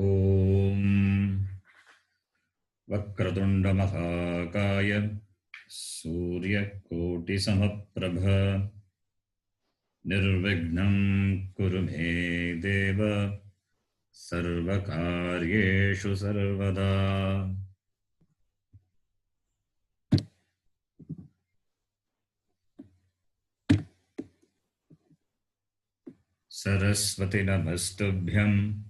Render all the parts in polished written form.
Om Vakratunda Mahakaya Surya Koti Samaprabha Nirvignam Kurume Deva Sarvakaryeshu Sarvada. Saraswati Namastubhyam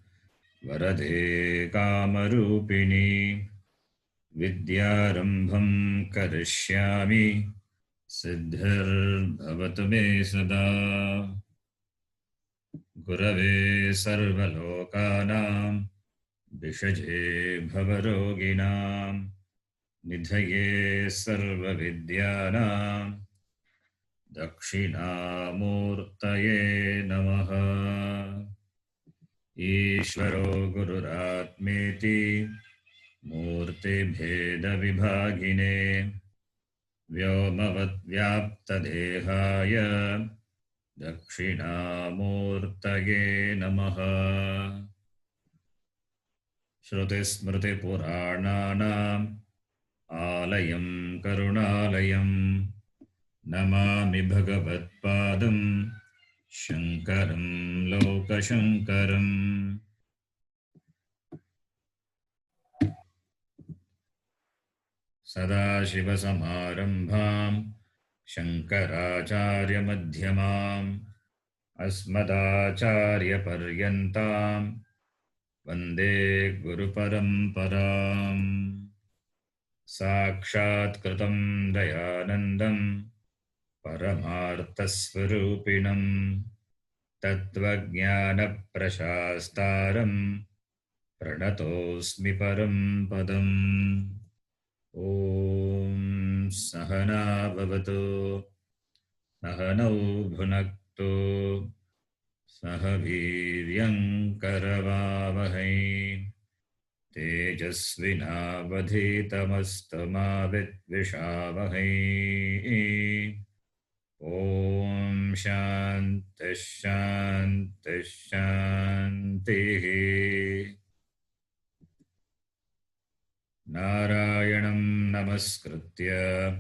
Varade Kamarupini Vidyarambham Karishyami Siddhir Bhavatu Me Sada Gurave Sarvalokanam Vishaje Bhavaroginam Nidhaye Sarvavidyanam Dakshinamurtaye Namaha Ishvaro Gururatmeti Murti Bheda Vibhagine Vyomavat Vyapta Dehaya Dakshinamurtaye Namaha Shruti Smriti Purananam Alayam Karunalayam Namami Bhagavatpadam Shankaram Lokashankaram Sadashivasamarambham Shankaracharya Madhyamam Asmadacharya Paryantam Vande Guru Paramparam Sakshat Kritam Dayanandam Paramarthasvarupinam Tattvajnana Prashastaram Pranatosmi Param Padam Om Sahana Bhavatu Sahanau Bhunaktu Sahaviryam Karavavahai Tejasvinavadhitamastamavidvishavahai Om Shanti Shanti Shanti Narayanam Namaskritya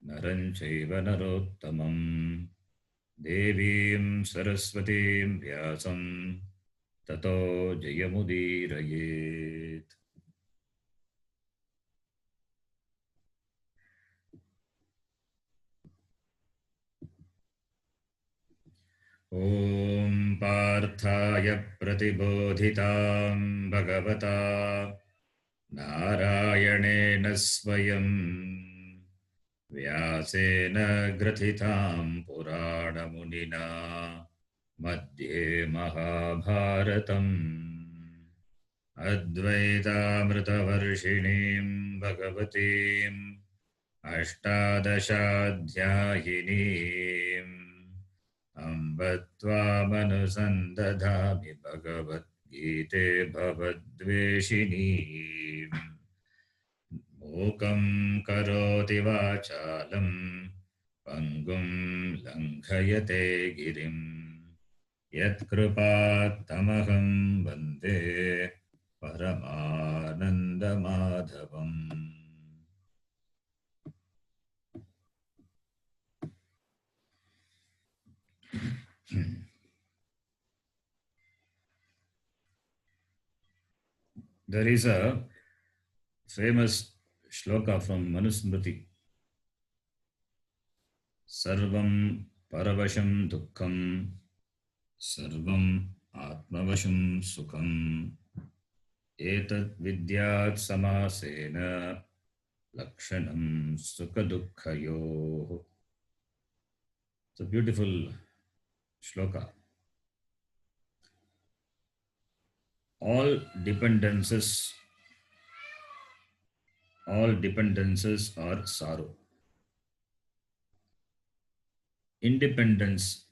Naram Chaiva Narottamam Devim Saraswatim Vyasam Tato Jayamudirayet. Om Parthaya Pratibodhitam Bhagavata Narayanena Swayam Vyasena Grathitam Purana Munina Madhye Mahabharatam Advaitamritavarshinim Bhagavatim Ashtadashadhyayinim Ambatvāmanusandadhāmi Bhagavad Gite Bhavadveshinim Mukam Karoti Vācālam Pangum Langhayate Girim Yatkrupatamaham Vande Paramanandamadhavam. There is a famous shloka from Manusmriti. Sarvam paravasham dukkham sarvam atmavasham sukham etat vidyat samasena lakshanam sukha dukkhayoh. It's a beautiful shloka. All dependences are sorrow. Independency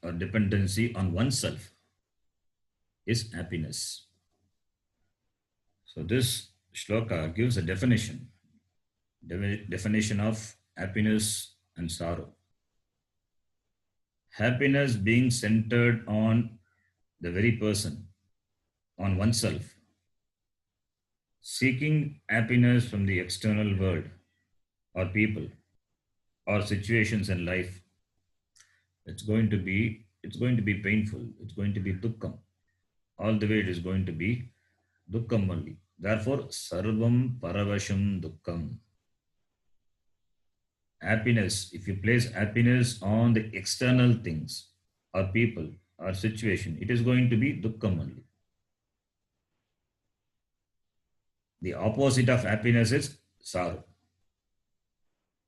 or dependency on oneself is happiness. So this shloka gives a definition of happiness and sorrow. Happiness being centered on the very person, on oneself, seeking happiness from the external world or people or situations in life, it's going to be painful. It's going to be dukkam. All the way it is going to be dukkam only. Therefore, sarvam paravasham dukkam. Happiness, if you place happiness on the external things or people or situation, it is going to be dukkam only. The opposite of happiness is sorrow,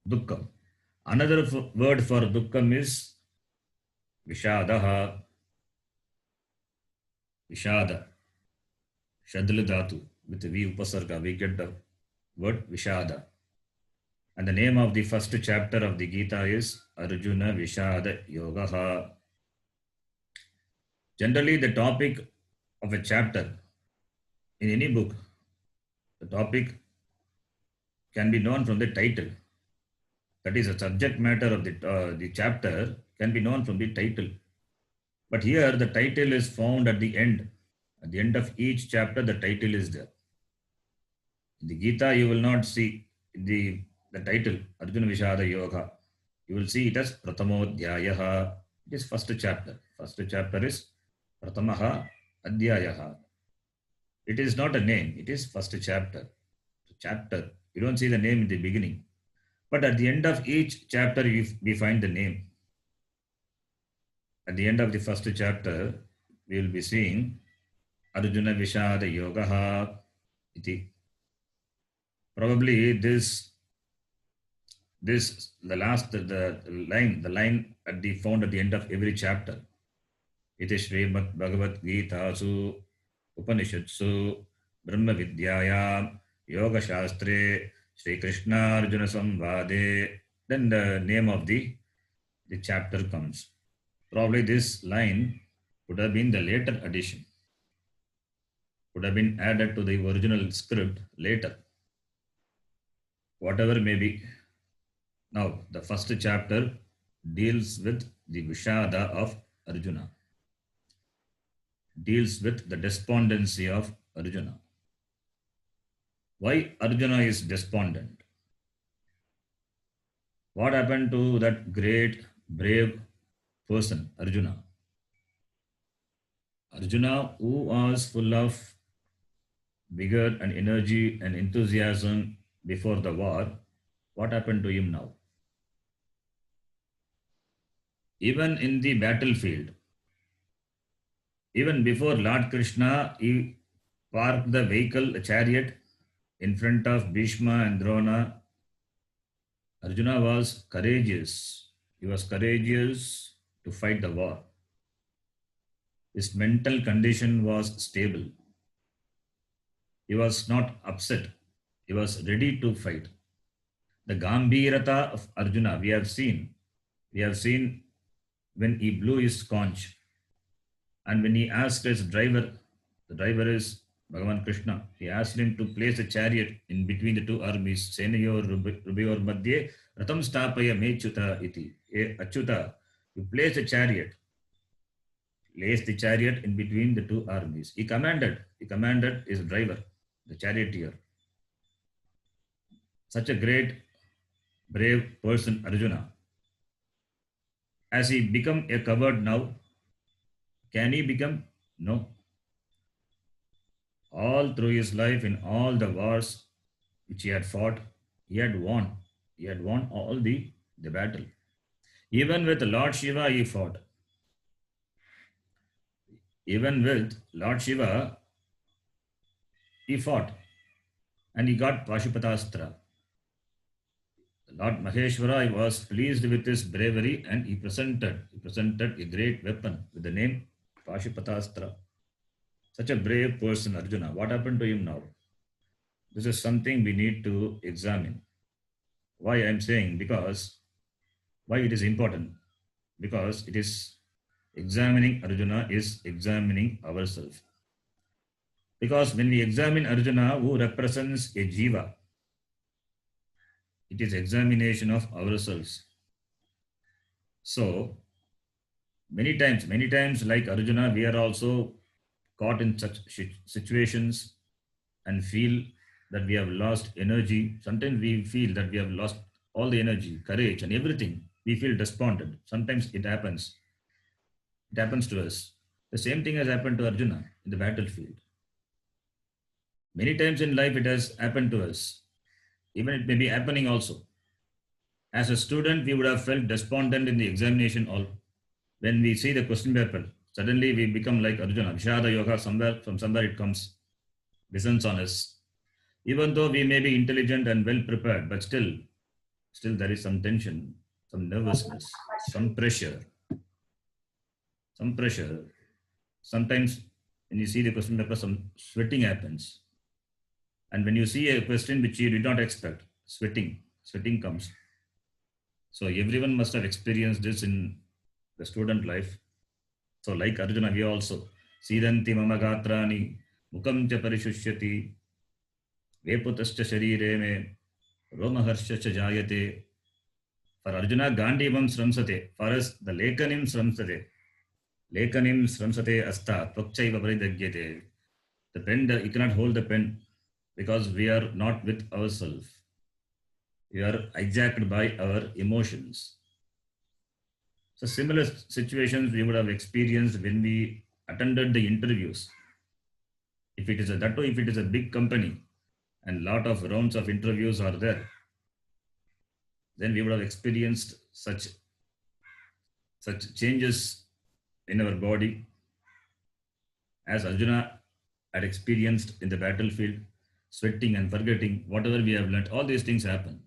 dukkam. Another word for dukkam is vishadaha, vishada, shadla dhatu. With the V upasarga, we get the word vishada. And the name of the first chapter of the Gita is Arjuna Vishada Yogaha. Generally, the topic of a chapter in any book, the topic can be known from the title. That is, the subject matter of the chapter can be known from the title. But here, the title is found at the end. At the end of each chapter, the title is there. In the Gita, you will not see the title, Arjuna Vishada Yoga. You will see it as Pratamodhyayaha. It is first chapter. First chapter is Pratamaha Adhyayaha. It is not a name, it is first chapter. Chapter. You don't see the name in the beginning. But at the end of each chapter, we find the name. At the end of the first chapter, we will be seeing Arjuna Vishada Yogaha iti. Probably the line found at the end of every chapter. It is Srimad Bhagavad Gita Su Upanishadsu Brahma Vidyayam Yoga Shastre Sri Krishna Arjuna Samvade. Then the name of the chapter comes. Probably this line would have been the later addition, would have been added to the original script later. Whatever may be. Now, the first chapter deals with the Vishada of Arjuna, deals with the despondency of Arjuna. Why Arjuna is despondent? What happened to that great, brave person, Arjuna? Arjuna, who was full of vigor and energy and enthusiasm before the war, what happened to him now? Even in the battlefield, even before Lord Krishna, he parked the vehicle, a chariot, in front of Bhishma and Drona. Arjuna was courageous. He was courageous to fight the war. His mental condition was stable. He was not upset. He was ready to fight. The Gambhirata of Arjuna, we have seen when he blew his conch and when he asked his driver, the driver is Bhagavan Krishna, he asked him to place a chariot in between the two armies. Senayor Rubayor Madhye Ratam Stapaya Mechuta iti. Achyuta, you place a chariot. Place the chariot in between the two armies. He commanded his driver, the charioteer. Such a great, brave person, Arjuna. Has he become a coward now? Can he become? No. All through his life, in all the wars which he had fought, he had won. He had won all the battle. Even with Lord Shiva, he fought. Even with Lord Shiva, he fought. And he got Pashupatastra. Lord Maheshwara was pleased with his bravery and he presented a great weapon with the name Pashupatastra. Such a brave person, Arjuna. What happened to him now? This is something we need to examine. Why I am saying? Because why it is important? Because it is examining Arjuna is examining ourselves. Because when we examine Arjuna, who represents a jiva, it is examination of ourselves. So, Many times, like Arjuna, we are also caught in such situations and feel that we have lost energy. Sometimes we feel that we have lost all the energy, courage, and everything. We feel despondent. Sometimes it happens. It happens to us. The same thing has happened to Arjuna in the battlefield. Many times in life, it has happened to us. Even it may be happening also. As a student, we would have felt despondent in the examination. All when we see the question paper, suddenly we become like Arjuna. Vishada Yoga, somewhere it comes, descends on us. Even though we may be intelligent and well prepared, but still there is some tension, some nervousness, some pressure. Sometimes when you see the question paper, some sweating happens. And when you see a question which you did not expect, sweating comes. So everyone must have experienced this in the student life. So like Arjuna, we also Sidanti mama gatrani mukam cha parishusyati veputascha sharire me romaharsha cha jayate. For Arjuna, Gandivam sramsate. For us, the lekanim sramsate. Lekanim sramsate asta tvakchaiva paridagyate. The pen, you cannot hold the pen because we are not with ourselves. We are hijacked by our emotions. So similar situations we would have experienced when we attended the interviews. If it is a big company and lot of rounds of interviews are there, then we would have experienced such changes in our body as Arjuna had experienced in the battlefield, sweating and forgetting whatever we have learned. All these things happen.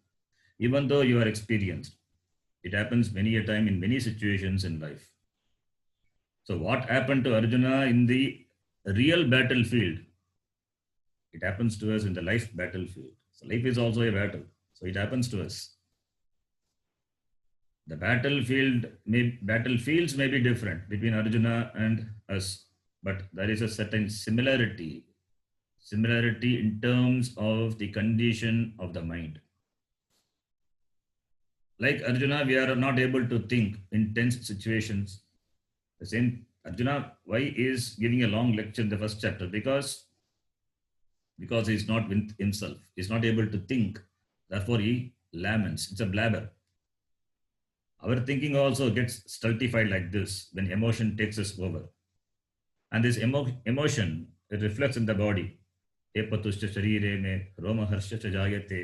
Even though you are experienced, it happens many a time in many situations in life. So what happened to Arjuna in the real battlefield, it happens to us in the life battlefield. So life is also a battle. So it happens to us. The battlefields may be different between Arjuna and us, but there is a certain similarity in terms of the condition of the mind. Like Arjuna, we are not able to think in tense situations. The same Arjuna, why is giving a long lecture in the first chapter? Because he is not with himself. He is not able to think. Therefore, he laments. It's a blabber. Our thinking also gets stultified like this when emotion takes us over. And this emotion, it reflects in the body.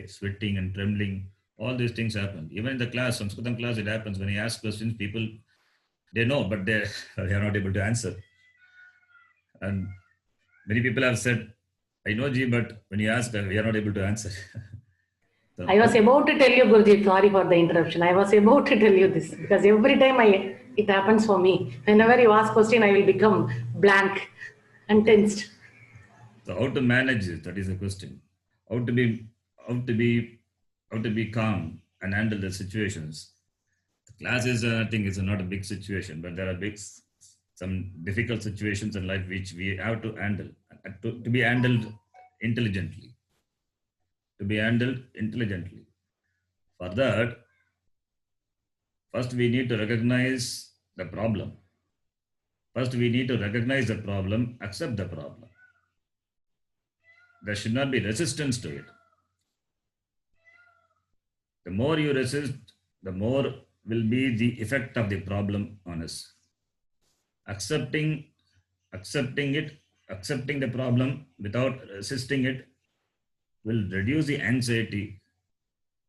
Sweating and trembling, all these things happen. Even in the class, Sanskritam class, it happens. When you ask questions, people, they know, but they are not able to answer. And many people have said, I know, Ji, but when you ask, we are not able to answer. So, I was about to tell you, Guruji, sorry for the interruption. I was about to tell you this because every time it happens for me. Whenever you ask question, I will become blank and tensed. So how to manage it? That is the question. How to be calm and handle the situations. The class is, I think, is not a big situation, but there are some difficult situations in life which we have to handle to be handled intelligently. To be handled intelligently. For that, first we need to recognize the problem. First, we need to recognize the problem, accept the problem. There should not be resistance to it. The more you resist, the more will be the effect of the problem on us. Accepting the problem without resisting it will reduce the anxiety,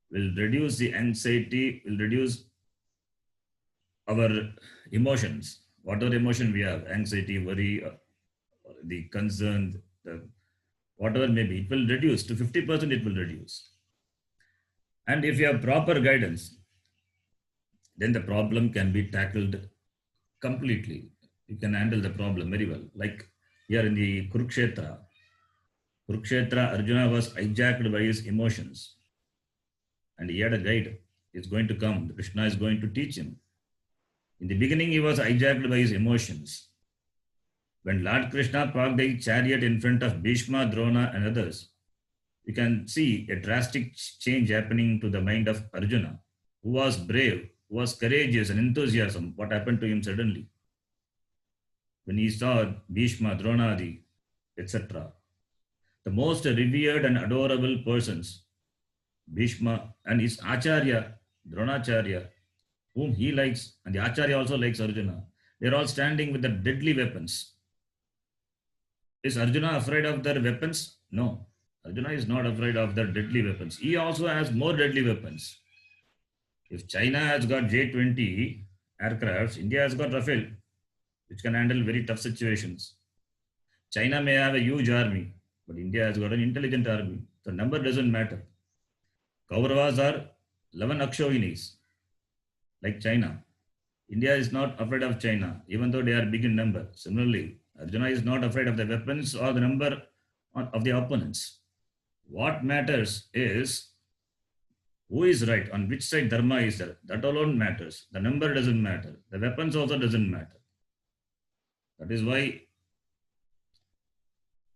will reduce our emotions, whatever emotion we have, anxiety, worry, the concern, whatever may be, it will reduce to 50%, it will reduce. And if you have proper guidance, then the problem can be tackled completely. You can handle the problem very well. Like here in the Kurukshetra, Arjuna was hijacked by his emotions. And he had a guide. It's going to come. Krishna is going to teach him. In the beginning, he was hijacked by his emotions. When Lord Krishna parked the chariot in front of Bhishma, Drona, and others, you can see a drastic change happening to the mind of Arjuna, who was brave, who was courageous and enthusiasm. What happened to him suddenly? when he saw Bhishma, Dronadi, etc., the most revered and adorable persons, Bhishma and his Acharya, Dronacharya, whom he likes, and the Acharya also likes Arjuna, they're all standing with the deadly weapons. Is Arjuna afraid of their weapons? No. Arjuna is not afraid of their deadly weapons. He also has more deadly weapons. If China has got J-20 aircrafts, India has got Rafale, which can handle very tough situations. China may have a huge army, but India has got an intelligent army. The number doesn't matter. Kauravas are 11 Akshohinis, like China. India is not afraid of China, even though they are big in number. Similarly, Arjuna is not afraid of the weapons or the number of the opponents. What matters is who is right, on which side dharma is there. That alone matters. The number doesn't matter. The weapons also doesn't matter. That is why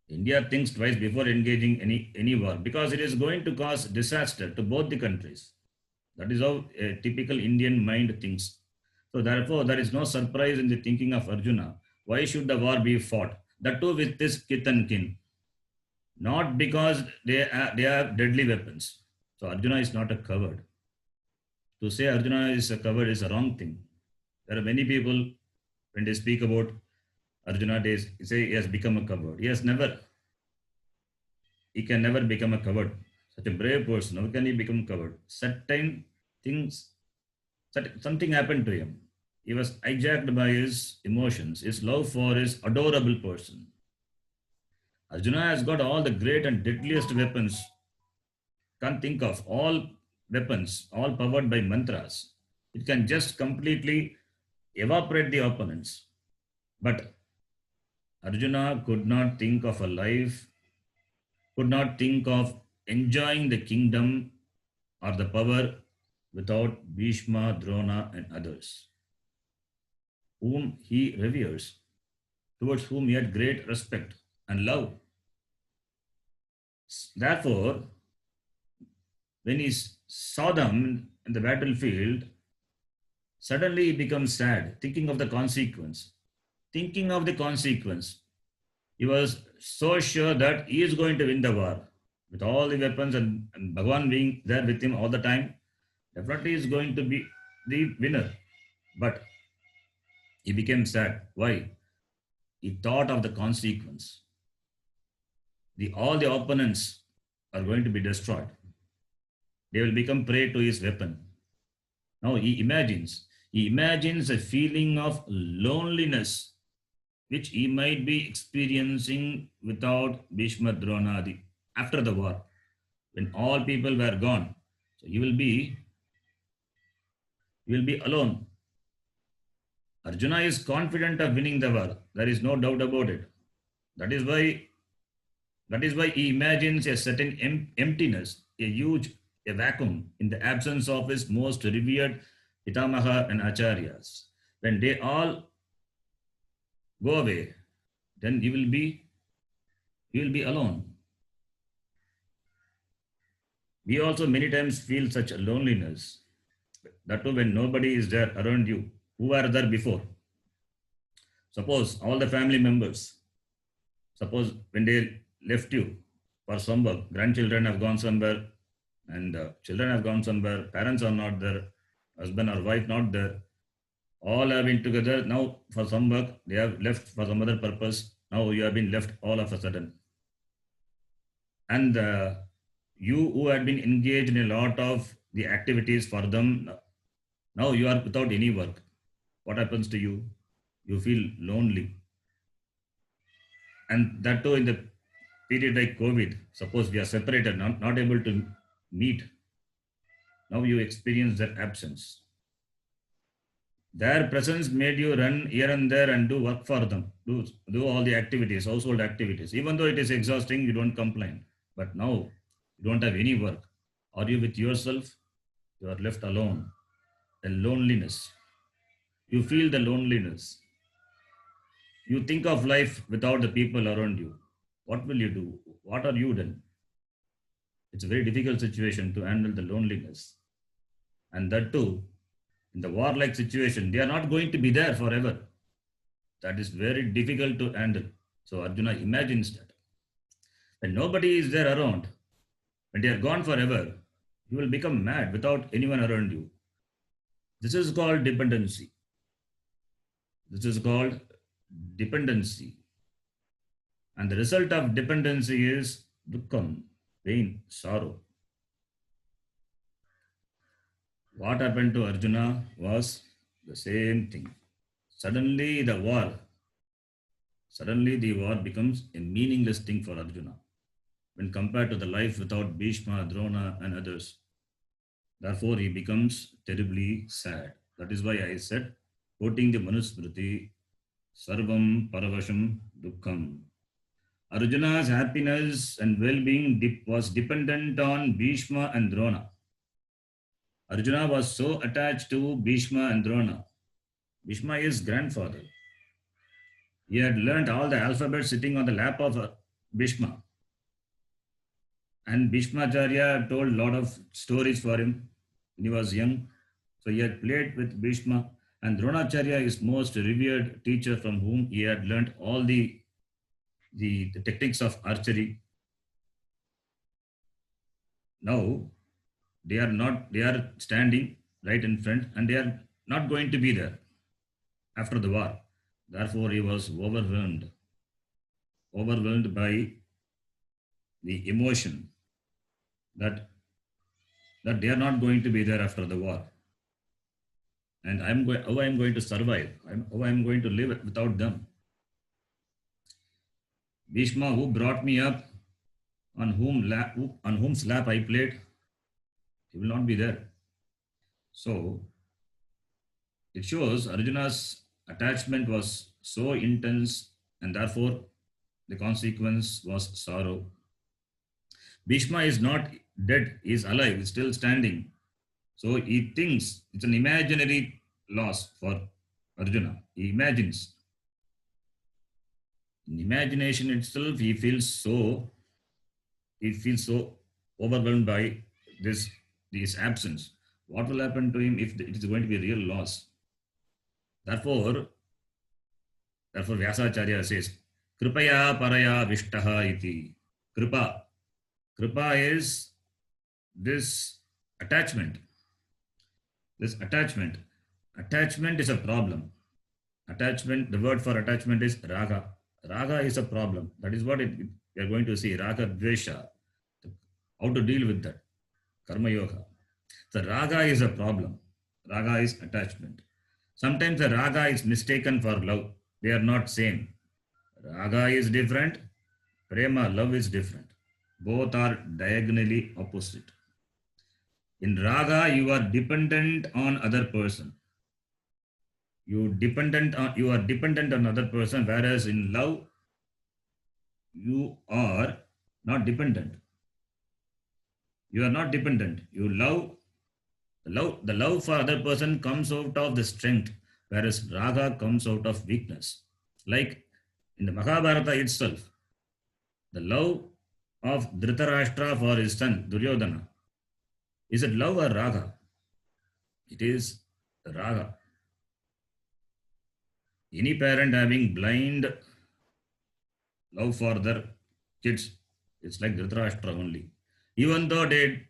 India thinks twice before engaging any war, because it is going to cause disaster to both the countries. That is how a typical Indian mind thinks. So therefore, there is no surprise in the thinking of Arjuna. Why should the war be fought? That too with this kith and kin. Not because they have deadly weapons. So Arjuna is not a coward. To say Arjuna is a coward is a wrong thing. There are many people, when they speak about Arjuna, they say he has become a coward. He can never become a coward. Such a brave person, how can he become coward? Certain things, something happened to him. He was hijacked by his emotions, his love for his adorable person. Arjuna has got all the great and deadliest weapons. Can't think of all weapons, all powered by mantras. It can just completely evaporate the opponents. But Arjuna could not think of a life, could not think of enjoying the kingdom or the power without Bhishma, Drona, and others, whom he reveres, towards whom he had great respect and love. Therefore, when he saw them in the battlefield, suddenly he becomes sad, thinking of the consequence. Thinking of the consequence. He was so sure that he is going to win the war. With all the weapons and Bhagavan being there with him all the time, definitely is going to be the winner. But he became sad. Why? He thought of the consequence. All the opponents are going to be destroyed. They will become prey to his weapon. Now he imagines a feeling of loneliness which he might be experiencing without Bhishma Dronadi after the war, when all people were gone. So he will be alone. Arjuna is confident of winning the war. There is no doubt about it. That is why he imagines a certain emptiness, a vacuum in the absence of his most revered Pitamaha and Acharyas. When they all go away, then he will be alone. We also many times feel such a loneliness. That too when nobody is there around you, who were there before. Suppose all the family members, suppose when they left you for some work, grandchildren have gone somewhere, and children have gone somewhere, parents are not there, husband or wife not there, all have been together. Now for some work, they have left for some other purpose. Now you have been left all of a sudden. And you who had been engaged in a lot of the activities for them, now you are without any work. What happens to you? You feel lonely. And that too in the period like COVID, suppose we are separated, not able to meet. Now you experience their absence. Their presence made you run here and there and do work for them, do all the activities, household activities. Even though it is exhausting, you don't complain. But now you don't have any work. Are you with yourself? You are left alone. The loneliness. You feel the loneliness. You think of life without the people around you. What will you do? What are you then? It's a very difficult situation to handle the loneliness. And that too, in the warlike situation, they are not going to be there forever. That is very difficult to handle. So Arjuna imagines that. When nobody is there around, when they are gone forever, you will become mad without anyone around you. This is called dependency. This is called dependency. And the result of dependency is dukkam, pain, sorrow. What happened to Arjuna was the same thing. Suddenly the war becomes a meaningless thing for Arjuna when compared to the life without Bhishma, Drona, and others. Therefore, he becomes terribly sad. That is why I said, quoting the Manusmriti, Sarvam Paravasham Dukkham. Arjuna's happiness and well-being was dependent on Bhishma and Drona. Arjuna was so attached to Bhishma and Drona. Bhishma is grandfather. He had learnt all the alphabet sitting on the lap of Bhishma. And Bhishmacharya told a lot of stories for him when he was young. So he had played with Bhishma. And Dronacharya is most revered teacher from whom he had learnt all the techniques of archery. Now, they are standing right in front and they are not going to be there after the war. Therefore, he was overwhelmed by the emotion that they are not going to be there after the war. And how I'm going to survive, how I'm going to live without them. Bhishma, who brought me up, on whom's lap I played, he will not be there. So it shows Arjuna's attachment was so intense, and therefore the consequence was sorrow. Bhishma is not dead, he is alive, he is still standing. So he thinks it's an imaginary loss for Arjuna. He imagines. In imagination itself, he feels so overwhelmed by this absence. What will happen to him if it is going to be a real loss? Therefore Vyasacharya says, Kripaya paraya vishtaha iti. Kripa is this attachment. Attachment is a problem. The word for attachment is raga. Raga is a problem. That is what we are going to see. Raga, dvesha. How to deal with that. Karma yoga. So raga is a problem. Raga is attachment. Sometimes the raga is mistaken for love. They are not same. Raga is different. Prema, love is different. Both are diagonally opposite. In raga, you are dependent on other person. You are dependent on other person, whereas in love, you are not dependent. You are not dependent. You love. The love for other person comes out of the strength, whereas raga comes out of weakness. Like in the Mahabharata itself, the love of Dhritarashtra for his son Duryodhana, is it love or raga? It is raga. Any parent having blind love for their kids, it's like Dhritarashtra only. Even though the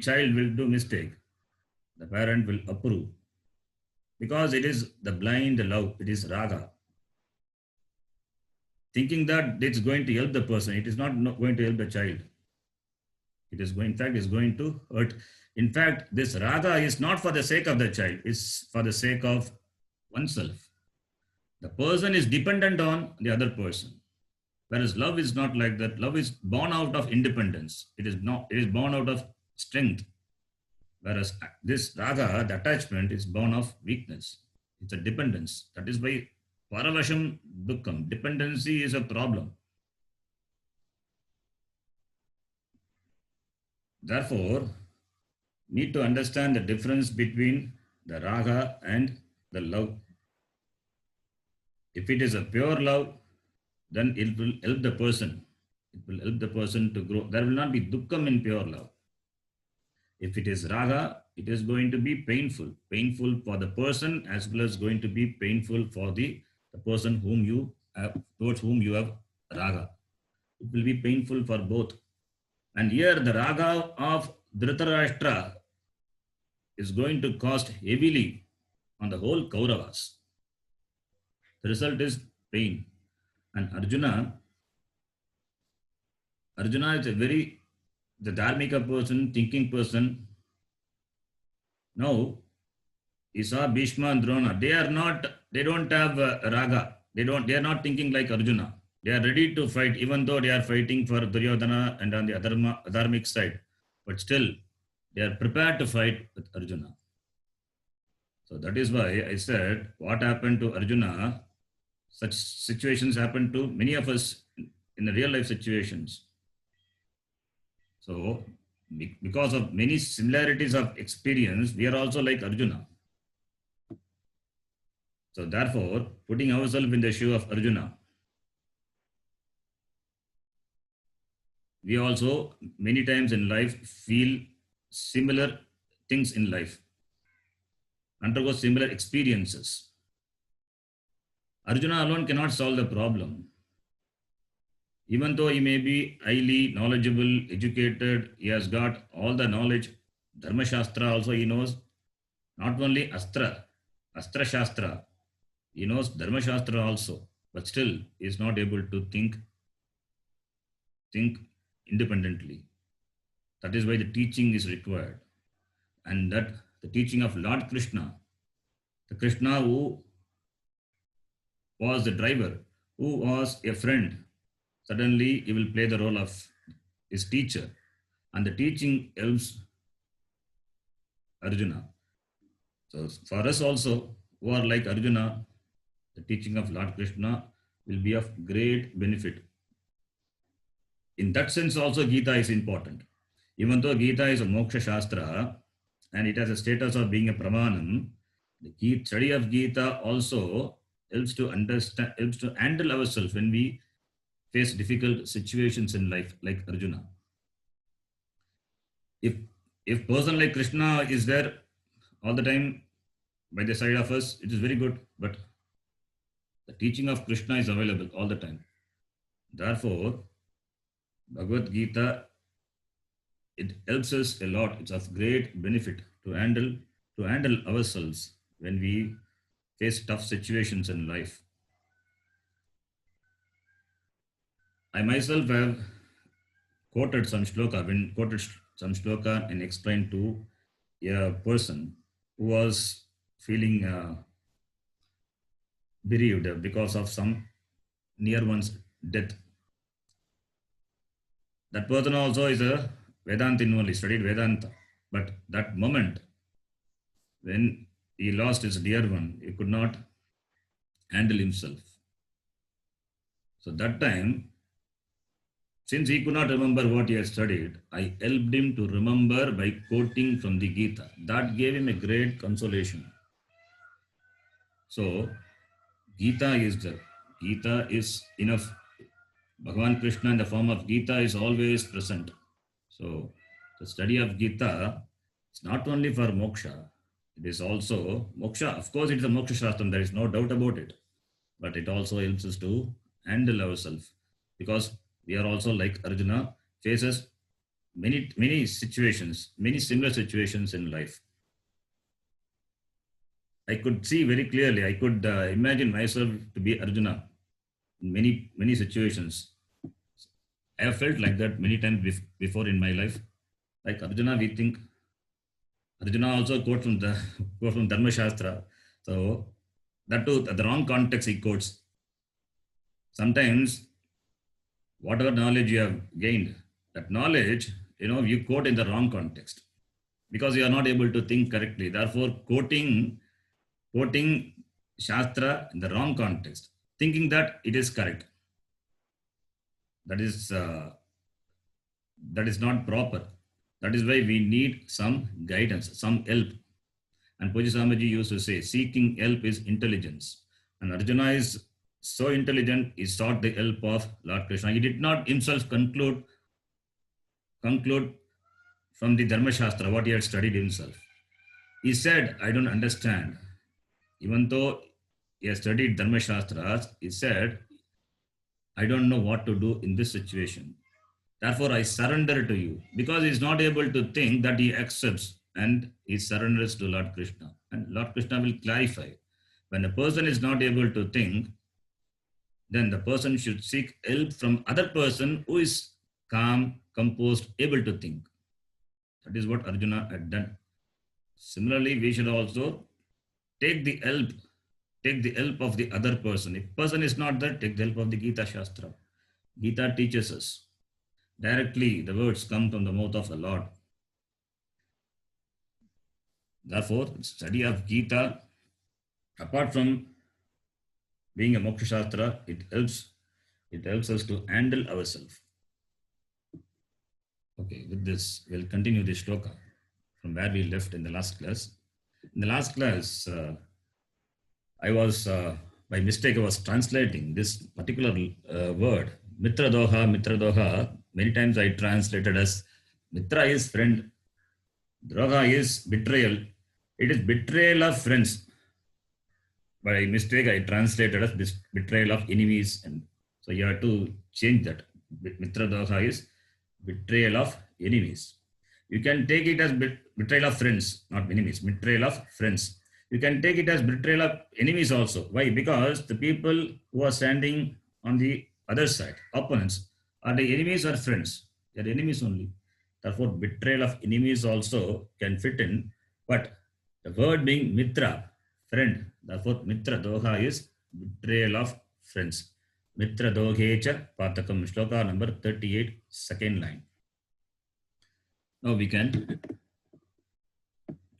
child will do mistake, the parent will approve. Because it is the blind love, it is raga. Thinking that it's going to help the person, it is not going to help the child. It is going to hurt. In fact, this raga is not for the sake of the child, it's for the sake of oneself. The person is dependent on the other person. Whereas love is not like that. Love is born out of independence. It is born out of strength. Whereas this raga, the attachment, is born of weakness. It's a dependence. That is why paravasham dukkham. Dependency is a problem. Therefore, need to understand the difference between the raga and the love. If it is a pure love, then it will help the person. It will help the person to grow. There will not be dukkham in pure love. If it is raga, it is going to be painful. Painful for the person as well as going to be painful for the the person whom you have, towards whom you have raga. It will be painful for both. And here the raga of Dhritarashtra is going to cost heavily on the whole Kauravas. The result is pain. And Arjuna is the dharmika person, thinking person. Now, he saw Bhishma and Drona. They don't have raga. They are not thinking like Arjuna. They are ready to fight, even though they are fighting for Duryodhana and on the adharmic side. But still, they are prepared to fight with Arjuna. So that is why I said, what happened to Arjuna? Such situations happen to many of us in the real life situations. So, because of many similarities of experience, we are also like Arjuna. So, therefore, putting ourselves in the shoe of Arjuna, we also many times in life feel similar things in life, undergo similar experiences. Arjuna alone cannot solve the problem. Even though he may be highly knowledgeable, educated, he has got all the knowledge. Dharma Shastra also he knows. Not only Astra Shastra, he knows Dharma Shastra also. But still, he is not able to think independently. That is why the teaching is required. And that the teaching of Lord Krishna, the Krishna who was the driver, who was a friend, suddenly he will play the role of his teacher. And the teaching helps Arjuna. So for us also, who are like Arjuna, the teaching of Lord Krishna will be of great benefit. In that sense also Gita is important. Even though Gita is a moksha shastra and it has a status of being a pramanam, the study of Gita also helps to understand, helps to handle ourselves when we face difficult situations in life, like Arjuna. If person like Krishna is there all the time by the side of us, it is very good. But the teaching of Krishna is available all the time. Therefore, Bhagavad Gita, it helps us a lot. It's of great benefit to handle ourselves when we face tough situations in life. I myself have quoted some shloka and explained to a person who was feeling bereaved because of some near one's death. That person also is a Vedantin only, studied Vedanta. But that moment when he lost his dear one, he could not handle himself. So that time, since he could not remember what he had studied, I helped him to remember by quoting from the Gita. That gave him a great consolation. So, Gita is enough. Bhagavan Krishna in the form of Gita is always present. So, the study of Gita is not only for moksha, it is also moksha. Of course, it is a moksha shastra, there is no doubt about it. But it also helps us to handle ourselves, because we are also like Arjuna, faces many situations, many similar situations in life. I could see very clearly, I could imagine myself to be Arjuna in many situations. I have felt like that many times before in my life. Like Arjuna, we think Arjuna also quote from Dharma Shastra. So that too, the wrong context he quotes. Sometimes whatever knowledge you have gained, that knowledge, you quote in the wrong context because you are not able to think correctly. Therefore, quoting Shastra in the wrong context, thinking that it is correct. That is not proper. That is why we need some guidance, some help. And Puja Samaji used to say, seeking help is intelligence. And Arjuna is so intelligent, he sought the help of Lord Krishna. He did not himself conclude from the Dharma Shastra what he had studied himself. He said, I don't understand. Even though he has studied Dharma Shastras, he said, I don't know what to do in this situation. Therefore, I surrender to you. Because he is not able to think, that he accepts and he surrenders to Lord Krishna. And Lord Krishna will clarify. When a person is not able to think, then the person should seek help from other person who is calm, composed, able to think. That is what Arjuna had done. Similarly, we should also take the help, take the help of the other person. If person is not there, take the help of the Gita Shastra. Gita teaches us directly, the words come from the mouth of the Lord. Therefore, study of Gita, apart from being a Moksha Shastra, it helps us to handle ourselves. Okay, with this, we'll continue this shloka from where we left in the last class. In the last class, I was, by mistake, I was translating this particular word, Mitra Doha, Mitra Doha. Many times I translated as Mitra is friend, Droha is betrayal. It is betrayal of friends. By mistake, I translated as betrayal of enemies. And so you have to change that. Mitra Doha is betrayal of enemies. You can take it as betrayal of friends, not enemies, betrayal of friends. You can take it as betrayal of enemies also. Why? Because the people who are standing on the other side, opponents, are the enemies or friends? They are enemies only. Therefore, betrayal of enemies also can fit in. But the word being mitra, friend, therefore mitra doha is betrayal of friends. Mitra dohecha patakam, shloka number 38, second line. Now we can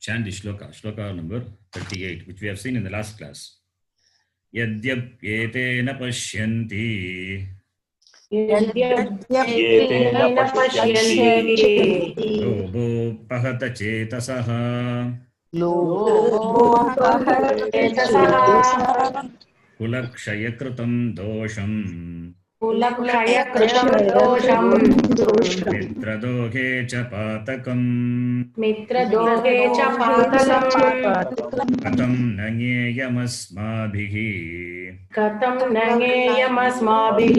chant the shloka number 38, which we have seen in the last class. Yadyapyetena pashyanti यद्यप्येतेन पश्यन्ति lobo pahata chetasaha लोभोपहतचेतसः kulakshayakritam dosham कुलक्षयकृतं दोषम् mitradohe cha patakam मित्रदोहे च पातकम् katam nanyeyamasmabhihi कथं न ज्ञेयमस्माभिः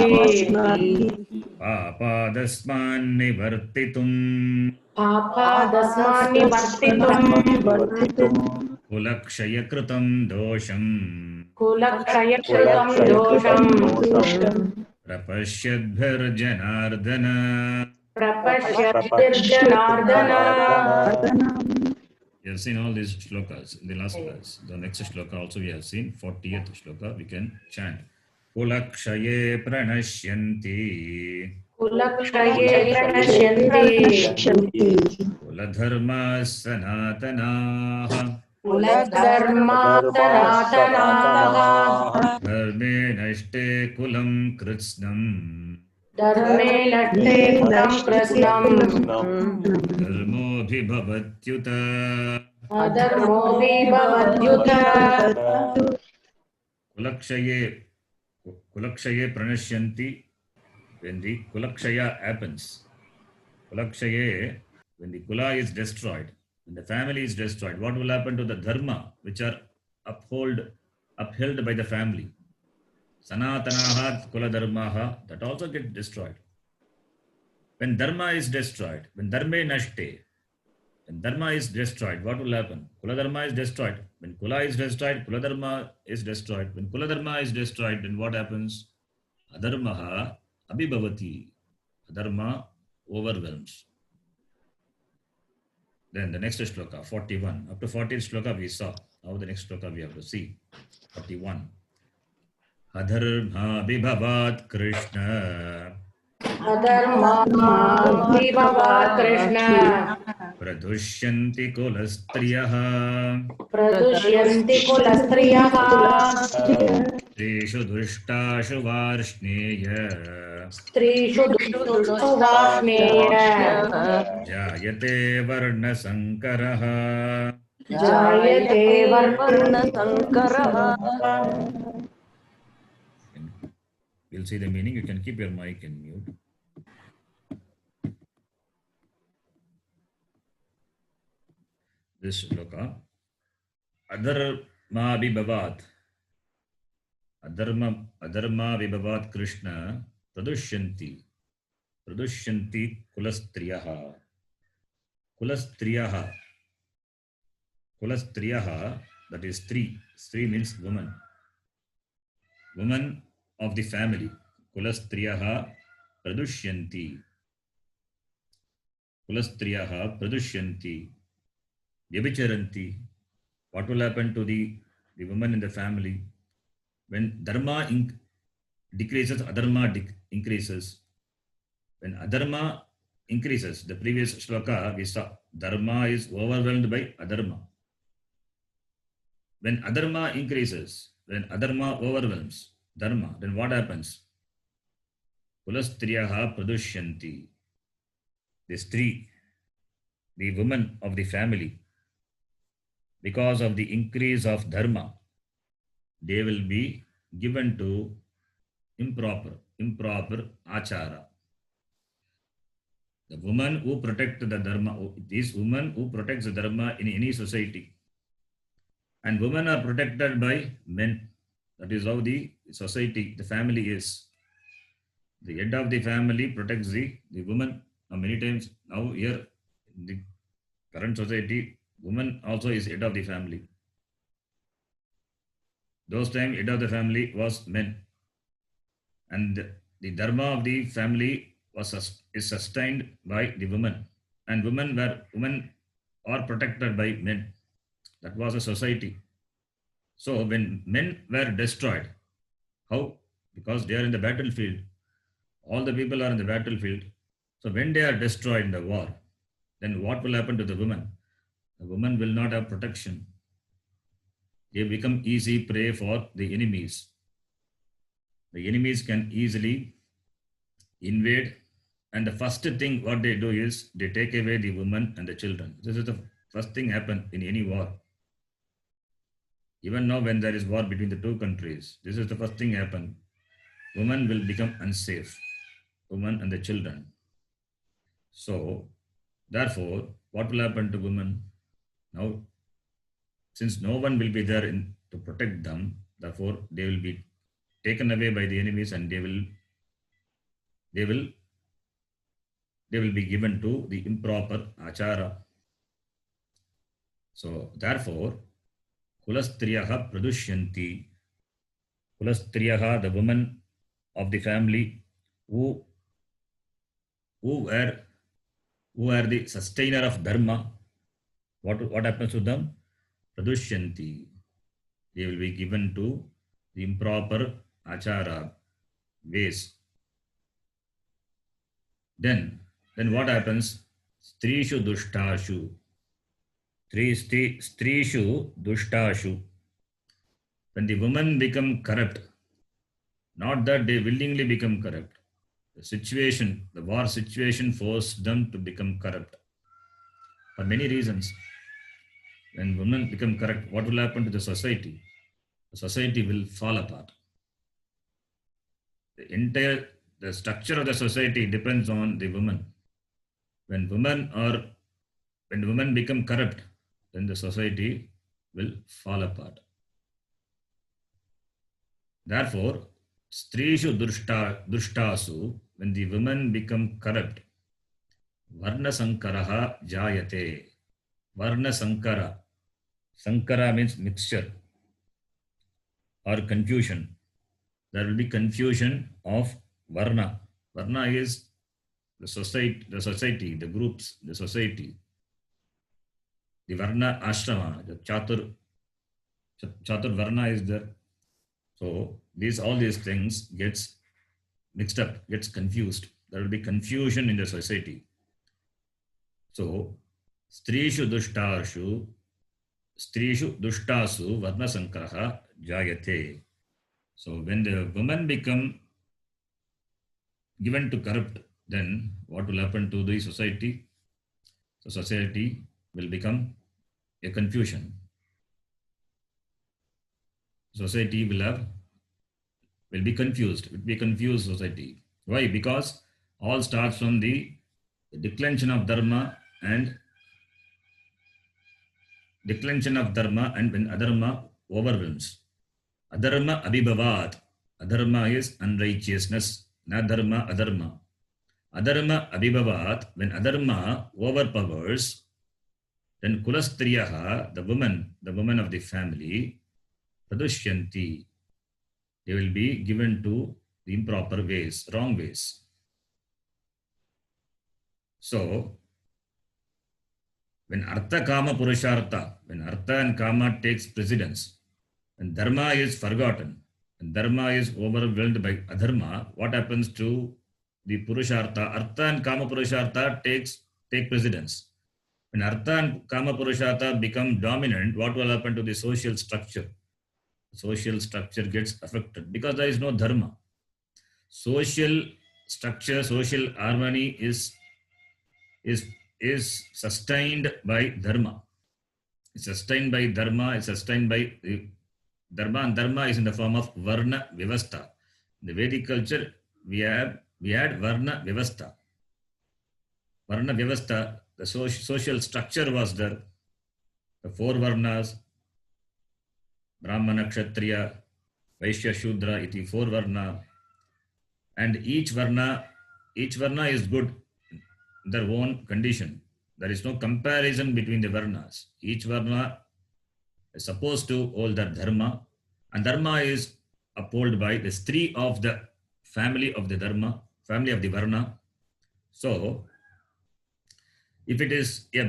पापादस्मान् निवर्तितुम् पापादस्मान् निवर्तितुम् कुलक्षयकृतं दोषम् कुलक्षयकृतं दोषम् प्रपश्यद्भिर्जनार्दन. प्रपश्यद्भिर्जनार्दन. You have seen all these shlokas in the last class. The next shloka also we have seen, 40th shloka, we can chant. Kulakshaye pranashyanti कुलक्षये प्रणश्यन्ति kuladharma sanatanaha कुलधर्मा सनातनाः dharme nashte kulam kritsnam धर्मे नष्टे कुलं कृत्स्नम् dharmobhibhavatyuta. अधर्मोऽभिभवत्युत Kulakshaye pranashyanti. When the kulakshaya happens, kulakshaye, when the kula is destroyed, when the family is destroyed, what will happen to the dharma which are upheld by the family? Sanatanaha kula dharmaha, that also get destroyed. When dharma is destroyed, when dharme nashte, when dharma is destroyed, what will happen? Kula dharma is destroyed. When kula is destroyed, kula dharma is destroyed. When kula dharma is destroyed, then what happens? Adharmaha abhibhavati. Adharma overwhelms. Then the next shloka, 41. Up to 40th shloka we saw. Now the next shloka we have to see. 41. Adharma abhibhavat Krishna अधर्माभिभवात् Krishna pradushyanti kulastriyaha प्रदुष्यन्ति कुलस्त्रियः Trishu dushtashu varshneya स्त्रीषु दुष्टु Varshney jayate varna sankaraha. जायते वर्णसङ्करः. You'll see the meaning. You can keep your mic in mute. This shloka. Adharma abhibhavat. adharma vibhavat Krishna pradushyanti kulastriyaha. Kulastriyaha. Kulastriyaha, that is three. Three means woman. Woman of the family. Kulastriyaha pradushyanti. Kulastriyaha pradushyanti. Vyabicharanti. What will happen to the woman in the family? When dharma decreases, adharma increases. When adharma increases, the previous shloka we saw, dharma is overwhelmed by adharma. When adharma increases, when adharma overwhelms dharma, then what happens? Kulastriyaha pradushyanti. The stree, the woman of the family, because of the increase of dharma, they will be given to improper achara. The woman who protects the dharma, this woman who protects the dharma in any society. And women are protected by men. That is how the society, the family is. The head of the family protects the woman. Now many times, now here, in the current society, woman also is head of the family. Those times, head of the family was men. And the dharma of the family is sustained by the women. And women are protected by men. That was a society. So when men were destroyed, how? Because they are in the battlefield. All the people are in the battlefield. So when they are destroyed in the war, then what will happen to the women? The women will not have protection. They become easy prey for the enemies. The enemies can easily invade, and the first thing what they do is they take away the women and the children. This is the first thing happen in any war. Even now when there is war between the two countries, this is the first thing happen. Women will become unsafe, women and the children. So therefore, what will happen to women? Now, since no one will be there to protect them, therefore they will be taken away by the enemies, and they will be given to the improper achara. So therefore, kulastriyaha pradushyanti. Kulastriyaha, the women of the family who are the sustainer of dharma. What happens to them? Pradushyanti. They will be given to the improper achara ways. Then what happens? Strishu dushtashu. Strishu dushtashu. When the women become corrupt, not that they willingly become corrupt. The war situation forced them to become corrupt. For many reasons. When women become corrupt, what will happen to the society? The society will fall apart. The structure of the society depends on the women. When women become corrupt, then the society will fall apart. Therefore, strishu dushtasu, when the women become corrupt, varna sankaraha jayate. Varna sankara. Sankara means mixture or confusion. There will be confusion of varna. Varna is the society, the groups, the society. The varna ashrama, the chatur varna is there. So all these things gets mixed up, gets confused. There will be confusion in the society. So strishu dushtasu varna sankaraha jayate. So when the women become given to corrupt, then what will happen to the society? So society will become a confusion. Society will be confused. It will be a confused society. Why? Because all starts from the declension of dharma, and when adharma overwhelms. Adharma abhibhavat. Adharma is unrighteousness. Na dharma, adharma. Adharma abhibhavat. When adharma overpowers, then kulastriyaha, the woman of the family, pradushyanti, they will be given to the improper ways, wrong ways. So, when artha kama purushartha, when artha and kama takes precedence, when dharma is forgotten, when dharma is overwhelmed by adharma, what happens to the purushartha? Artha and kama purushartha take precedence. When artha and kama purushartha become dominant, what will happen to the social structure? Social structure gets affected because there is no dharma. Social structure, social harmony is sustained by dharma. It's sustained by dharma. It's sustained by dharma, and dharma is in the form of varna vivastha. In the Vedic culture, we had varna vivastha. Varna vivastha, the social structure was there. The four varnas, Brahmana, Kshatriya, Vaishya, Shudra, iti four varna, and each varna is good in their own condition. There is no comparison between the varnas. Each varna is supposed to hold their dharma, and dharma is upheld by the three of the family of the dharma, family of the varna. So, if it is a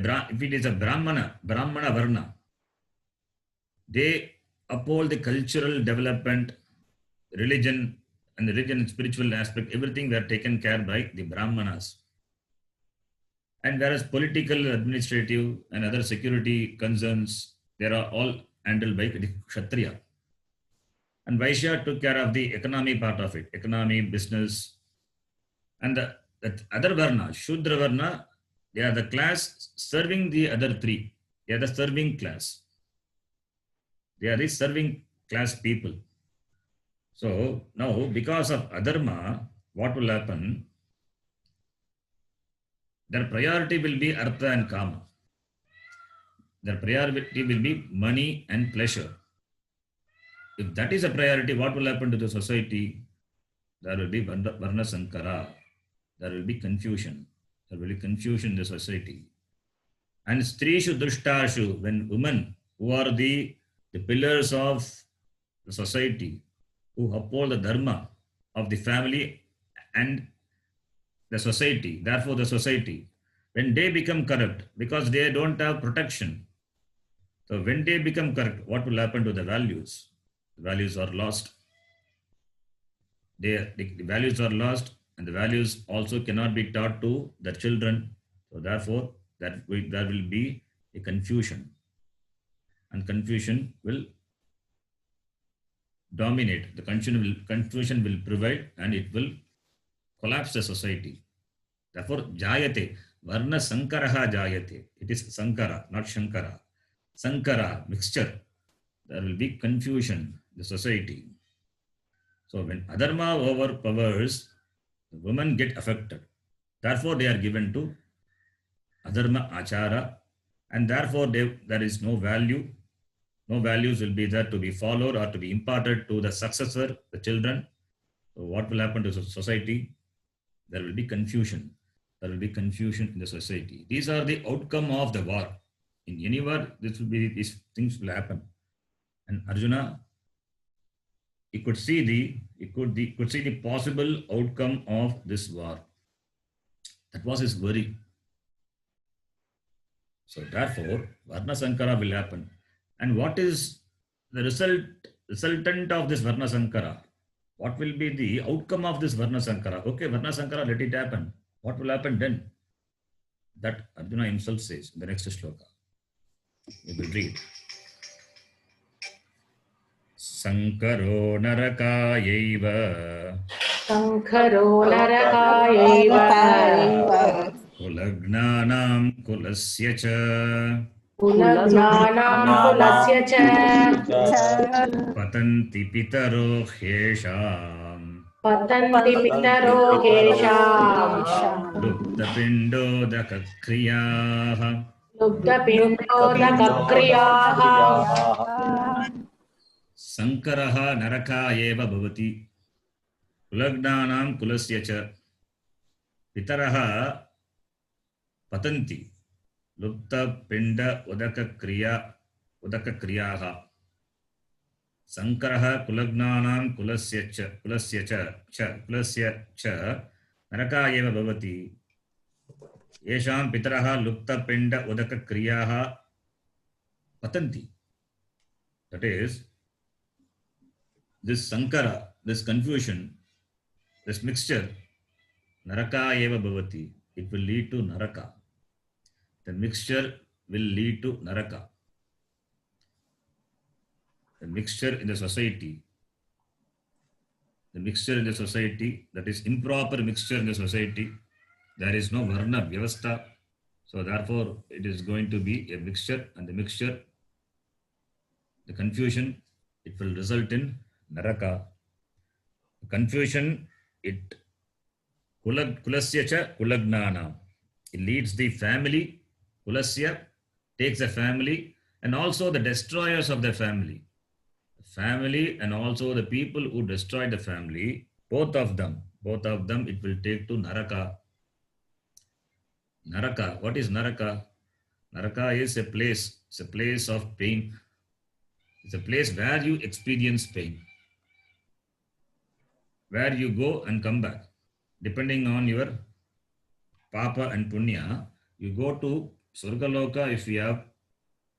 Brahmana varna, they uphold the cultural development, religion and spiritual aspect, everything were taken care by the Brahmanas. And whereas political, administrative and other security concerns, they are all handled by the Kshatriya. And Vaishya took care of the economy part of it, economy, business. And the other Varna, Shudra Varna, they are the class serving the other three. They are the serving class. They are the serving class people. So now, because of adharma, what will happen? Their priority will be artha and kama. Their priority will be money and pleasure. If that is a priority, what will happen to the society? There will be varna sankara. There will be confusion. There will be confusion in the society. And strishu dushtashu, when women who are the pillars of the society, who uphold the dharma of the family and the society, therefore the society, when they become corrupt, because they don't have protection, so when they become corrupt, what will happen to the values? The values are lost. The values are lost, and the values also cannot be taught to the children. So therefore, there will be a confusion, and confusion will dominate. The confusion will prevail, and it will collapse the society. Therefore, jayate, varna sankaraha jayate. It is sankara, not shankara. Sankara, mixture. There will be confusion in the society. So when adharma overpowers, the women get affected. Therefore, they are given to adharma achara, and therefore there is no value. No values will be there to be followed or to be imparted to the successor, the children. So what will happen to society? There will be confusion. There will be confusion in the society. These are the outcome of the war. In any war, these things will happen. And Arjuna, he could see the possible outcome of this war. That was his worry. So therefore, Varna Sankara will happen. And what is the resultant of this Varna Sankara? What will be the outcome of this Varna Sankara? Okay, Varna Sankara, let it happen. What will happen then? That Arjuna himself says in the next shloka. We will read. Sankaro narakayaiva. Sankaro narakayaiva. Kulagnanam kulasya cha. Kulagnanam kulasya cha. Patanti pitaro hesham. Patanti pitaro hesham. Lupta pindo Lupta pindo dakakriyaha. Sankaraha naraka eva bhavati kulagdanam kulasya cha pitaraha patanti lupta pinda udaka kriyaha Sankaraha kulagnanam kulasya cha naraka eva bhavati yesham pitaraha lupta pinda udaka kriyaha patanti. That is, this sankara, this confusion, this mixture, naraka eva bhavati, it will lead to naraka. The mixture will lead to naraka. The mixture in the society, that is improper mixture in the society, there is no varna vyavastha. So therefore, it is going to be a mixture, and the mixture, the confusion, it will result in naraka. Confusion, it kulasya cha kulagnana. It leads the family, kulasya takes the family, and also the destroyers of the family. The family and also the people who destroy the family, both of them, it will take to naraka. Naraka, what is naraka? Naraka is a place of pain. It's a place where you experience pain, where you go and come back. Depending on your papa and punya, you go to Surgaloka if you have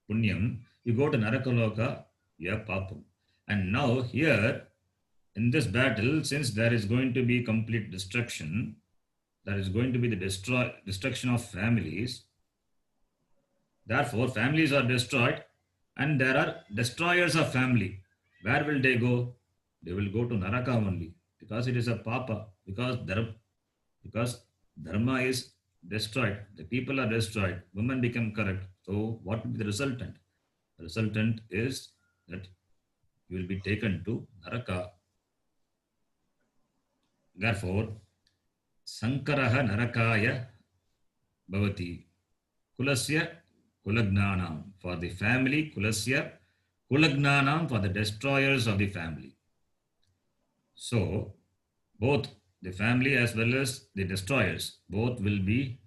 punyam, you go to Narakaloka, you have papam. And now here, in this battle, since there is going to be complete destruction, there is going to be the destruction of families. Therefore, families are destroyed and there are destroyers of family. Where will they go? They will go to Naraka only, because it is a papa, because dharma is destroyed, the people are destroyed, women become corrupt. So what will be the resultant? The resultant is that you will be taken to Naraka. Therefore, Sankaraha Narakaya Bhavati Kulasya Kulagnanam, for the family, Kulasya Kulagnanam, for the destroyers of the family. So, both the family as well as the destroyers, both will be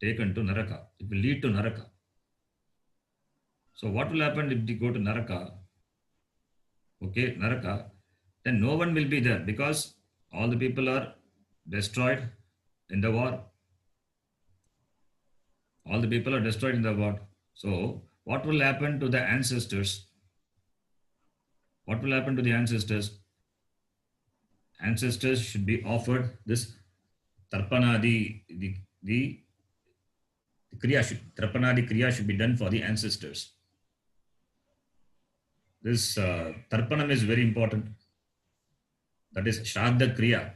taken to Naraka. It will lead to Naraka. So, what will happen if they go to Naraka? Okay, Naraka, then no one will be there because all the people are destroyed in the war. All the people are destroyed in the war. So, what will happen to the ancestors? What will happen to the ancestors? Ancestors should be offered this tarpana, the kriya should be done for the ancestors. This tarpanam is very important. That is Shraddha Kriya.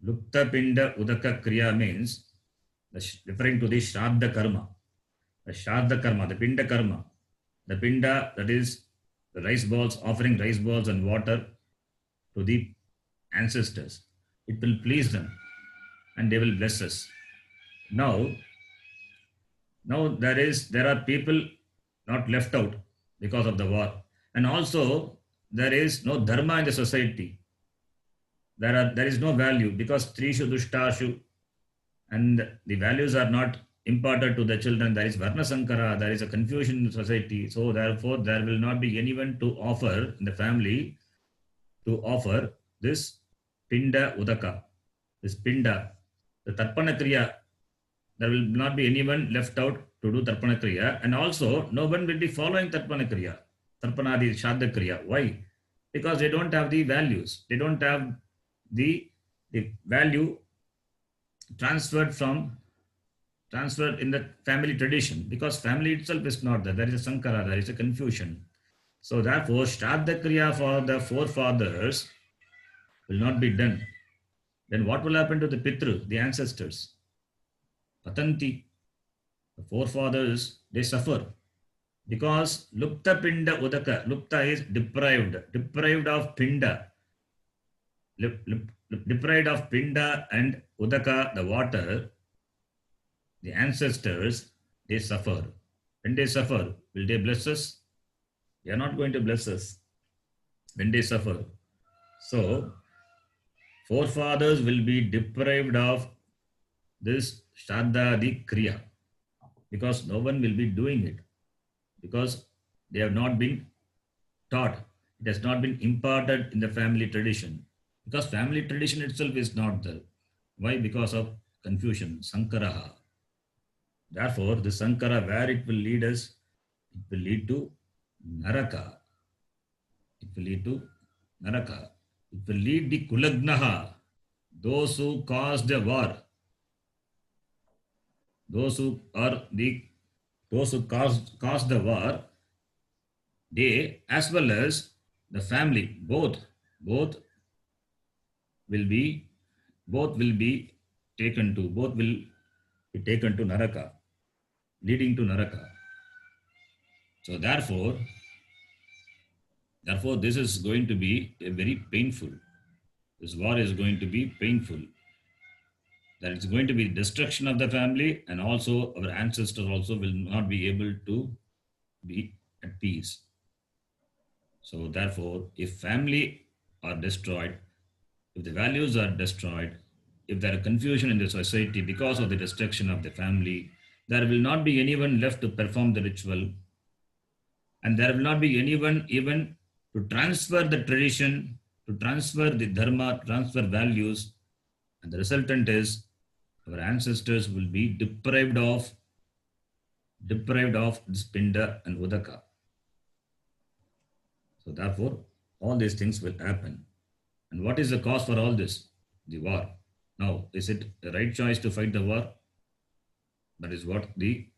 Lupta Pinda Udaka Kriya means referring to the Shraddha Karma. The Shraddha Karma, the Pinda Karma. The Pinda, that is the rice balls, offering rice balls and water to the ancestors. It will please them and they will bless us. Now there are people not left out because of the war. And also there is no dharma in the society. There is no value because trishu dushtashu, and the values are not imparted to the children. There is varna sankara, there is a confusion in the society. So therefore there will not be anyone to offer in the family to offer this pinda udaka, this pinda, the tarpana kriya. There will not be anyone left out to do tarpana kriya, and also no one will be following tarpana kriya, tarpanadi shraddha kriya. Why? Because they don't have the values. They don't have the value transferred in the family tradition, because family itself is not there. There is a sankara, there is a confusion. So therefore, shraddha kriya for the forefathers will not be done. Then what will happen to the pitru, the ancestors? Patanti, the forefathers, they suffer because lupta pinda udaka. Lupta is deprived of pinda. Deprived of pinda and udaka, the water. The ancestors, they suffer. When they suffer, will they bless us? They are not going to bless us. when they suffer. So, forefathers will be deprived of this Shraddhadi Kriya because no one will be doing it because they have not been taught. It has not been imparted in the family tradition because family tradition itself is not there. Why? Because of confusion, Sankaraha. Therefore, the Sankara, where it will lead us, it will lead to Naraka. It will lead to Naraka. It will lead the Kulagnaha, those who caused the war, those who are the those who caused the war, they as well as the family, both will be both will be taken to Naraka, leading to Naraka. So therefore this is going to be a very painful. This war is going to be painful. That it's going to be destruction of the family, and also our ancestors also will not be able to be at peace. So therefore, if family are destroyed, if the values are destroyed, if there is confusion in the society because of the destruction of the family, there will not be anyone left to perform the ritual, and there will not be anyone even to transfer the tradition, to transfer the dharma, transfer values, and the resultant is our ancestors will be deprived of this pinda and udaka. So therefore, all these things will happen. And what is the cause for all this? The war. Now, is it the right choice to fight the war? That is what the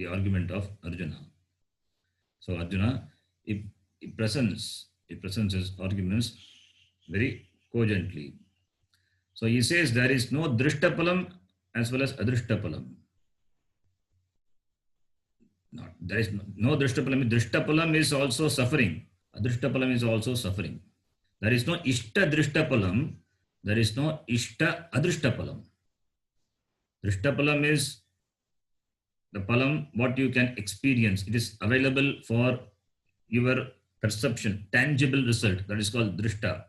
argument of Arjuna. So Arjuna, he presents his arguments very cogently. So he says there is no drishtapalam as well as adrishtapalam. There is no drishtapalam. Drishtapalam is also suffering. Adrishtapalam is also suffering. There is no ishta drishtapalam. There is no ishta adrishtapalam. Drishtapalam is the palam, what you can experience. It is available for your perception, tangible result. That is called drishta.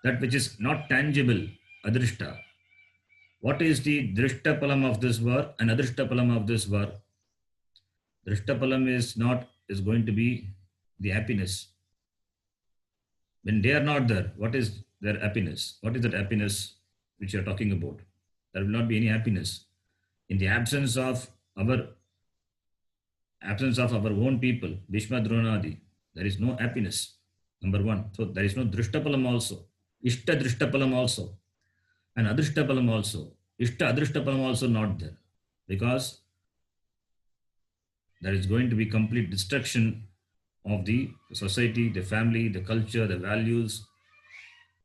That which is not tangible, adrishta. What is the drishtapalam of this war and adrishtapalam of this war? Drishtapalam is going to be the happiness. When they are not there, what is their happiness? What is that happiness which you are talking about? There will not be any happiness. In the absence of our own people, Bhishma Dronadi, there is no happiness. Number one. So there is no drishtapalam also. Ishta drishtapalam also. And adrishtapalam also. Ishta adrishtapalam also not there. Because there is going to be complete destruction of the society, the family, the culture, the values.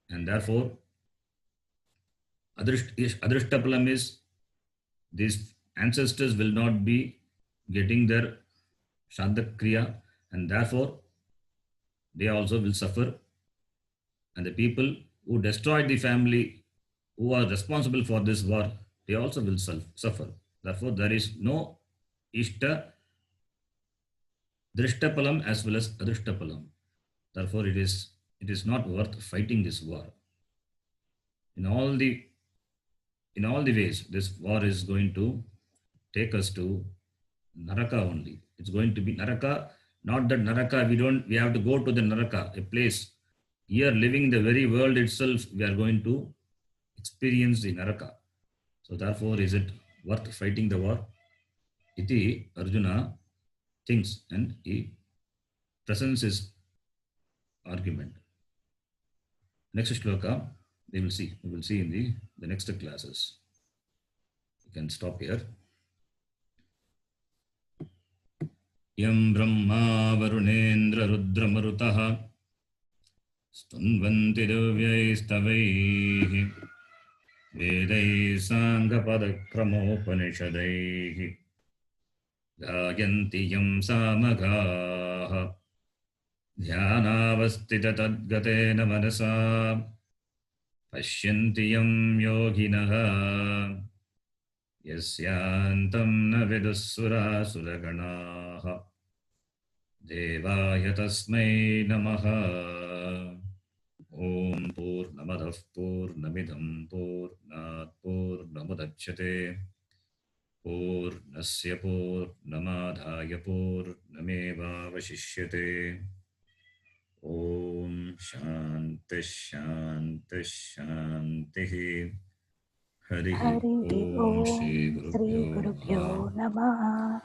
And therefore, adrishtapalam is these ancestors will not be getting their Shraddha Kriya, and therefore they also will suffer. And the people who destroyed the family, who are responsible for this war, they also will suffer. Therefore, there is no Ishta Drishtapalam as well as Adrishtapalam. Therefore, it is not worth fighting this war. In all the ways, this war is going to take us to Naraka only. It's going to be Naraka, not that Naraka, we have to go to the Naraka, a place. Here, living the very world itself, we are going to experience the Naraka. So therefore, is it worth fighting the war? Iti Arjuna thinks, and he presents his argument. Next shloka, we will see in the next classes. You can stop here. Yam Brahma Varunendra Rudra Marutaha Stunvanti Divyaistavaihi Vedai Sangapadakramopanisadaihi Gayanti Yam Samagaha Dhyanavastita Tadgatena Manasa Pashyanti Yam Yoginaha Yasyantam na vidusura suraganaha Devaya tasmai namaha. Om Purnamadah Purnamidam Purnat Purnamudachyate Purnasya Purnamadhaya Purnameva Vashishyate. Om Shanti Shanti Shanti. Hari Om Shri Gurubhyo Namaha.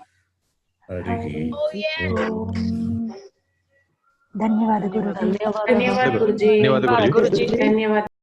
Hari Om. धन्यवाद गुरुजी. धन्यवाद गुरुजी. धन्यवाद गुरुजी. धन्यवाद.